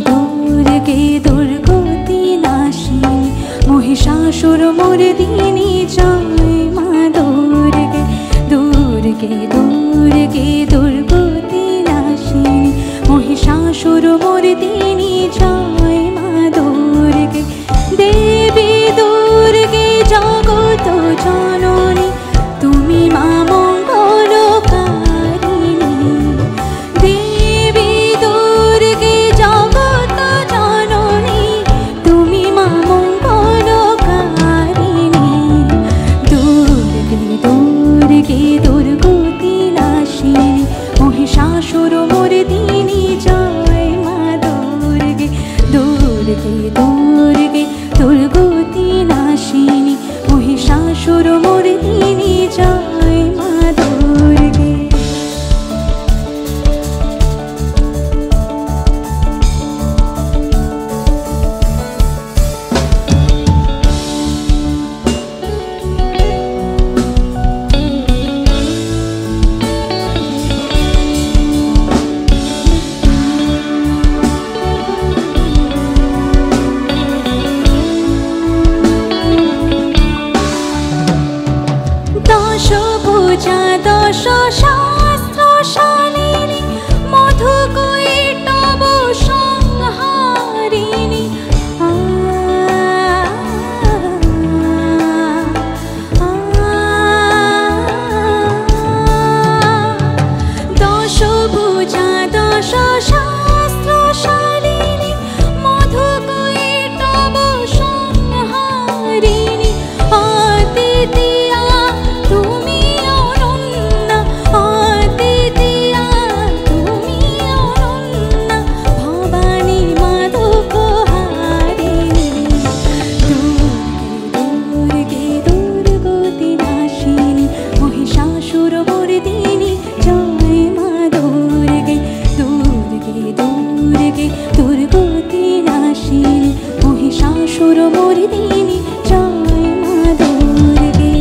দুর্গে দুর্গতি নাশিনী মহিষাসুর মর্দিনী জয় মা দুর্গে দুর্গে দুর্গে দুর্গতি নাশিনী মহিষাসুর মর্দিনী জয় মা দুর্গে দেবী দুর্গে জগত জননী তুমি মা মঙ্গলকারিণী দেবী দুর্গে জগত জননী তুমি মা মঙ্গলকারিণী দুর্গে দুর্গে দুর্গতি নাশিনী মহিষাসুর মর্দিনী জয় মা দুর্গে দুর্গে দুর্গে দুর্গতি নাশিনী মহিষাসুর মর্দিনী জয় মা দুর্গে দশ শাস্ত্র শালিনী মধুকৈটব সংহারিণী দশ ভুজা দশ শাস্ত্র শালিনী মধুকৈটব সংহারিণী অদ্বিতীয়া তুমি দুর্গতি নাশিনী মহিষাসুর মর্দিনী জয় মা দুর্গে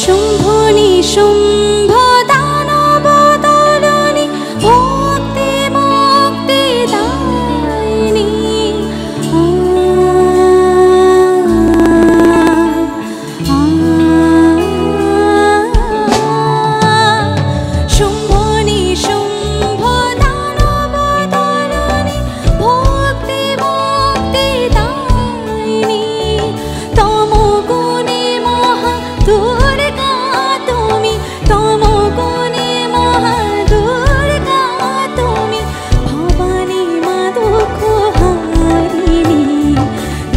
শুম্ভনি শুম্ভ দানব দলনি ভক্তি মুক্তি দায়িনী শুম্ভনি শুম্ভ দানব দলনি ভক্তি মুক্তি দায়িনী তমগুণে মহা দুর্গা তুমি তমগুণে মহা দুর্গা তুমি ভবানী মা দুঃখ হারিণী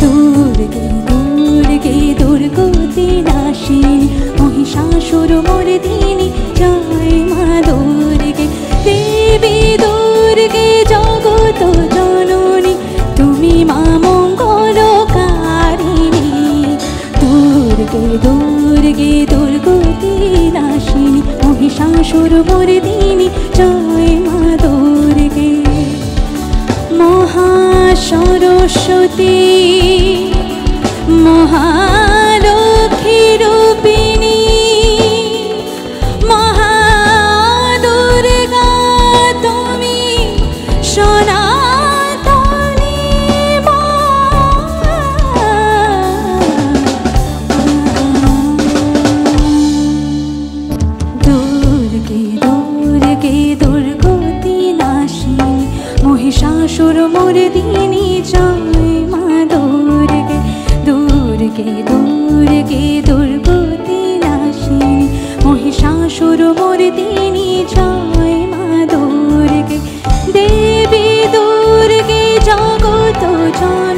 দুর্গে দুর্গে দুর্গতি নাশিনী মহিষাসুর মর্দিনী জয় মা দুর্গে দেবী দুর্গে জগত জননী তুমি মা মঙ্গলকারিণী দুর্গে দুর্গে দুর্গতি নাশিনী মহিষাসুর মর্দিনী জয় মা দুর্গে মহাসরস্বতী মহালক্ষ্মী রূপিণী মহাদুর্গা তুমি সনাতনী মা দুর্গে দুর্গে দুর্গতি নাশিনী মহিষাসুর মর্দিনী জয় মা দুর্গে দুর্গে দুর্গে দুর্গতি নাশিনী মহিষাসুর মর্দিনী জয় মা দুর্গে দেবী দুর্গে জগত জন